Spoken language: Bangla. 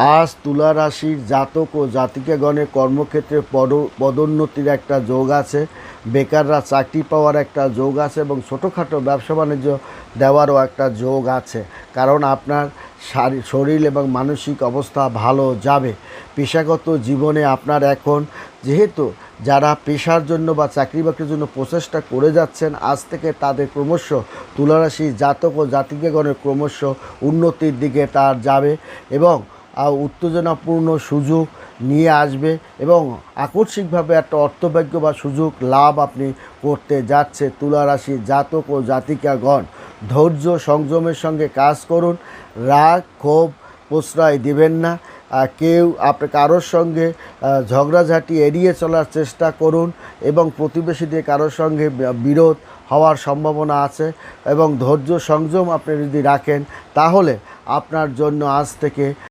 আজ তুলা রাশির জাতক ও জাতিকাগণের কর্মক্ষেত্রে পদোন্নতির একটা যোগ আছে, বেকাররা চাকরি পাওয়ার একটা যোগ আছে এবং ছোটোখাটো ব্যবসা বাণিজ্য দেওয়ারও একটা যোগ আছে। কারণ আপনার শরীর এবং মানসিক অবস্থা ভালো যাবে। পেশাগত জীবনে আপনার এখন যেহেতু যারা পেশার জন্য বা চাকরি বাকরির জন্য প্রচেষ্টা করে যাচ্ছেন, আজ থেকে তাদের ক্রমশ তুলারাশি জাতক ও জাতিকাগণের ক্রমশ উন্নতির দিকে তার যাবে এবং উত্তেজনাপূর্ণ সুযোগ নিয়ে আসবে এবং আকস্মিকভাবে একটা অর্থভাগ্য বা সুযোগ লাভ আপনি করতে যাচ্ছে। তুলা রাশির জাতক ও জাতিকাগণ ধৈর্য সংযমের সঙ্গে কাজ করুন, রাগ ক্ষোভ প্রশ্রয় দিবেন না। কেউ কারোর সঙ্গে ঝগড়াঝাটি এড়িয়ে চলার চেষ্টা করুন এবং প্রতিবেশীদের কারোর সঙ্গে বিরোধ হওয়ার সম্ভাবনা আছে এবং ধৈর্য সংযম আপনি যদি রাখেন তাহলে আপনার জন্য আজ থেকে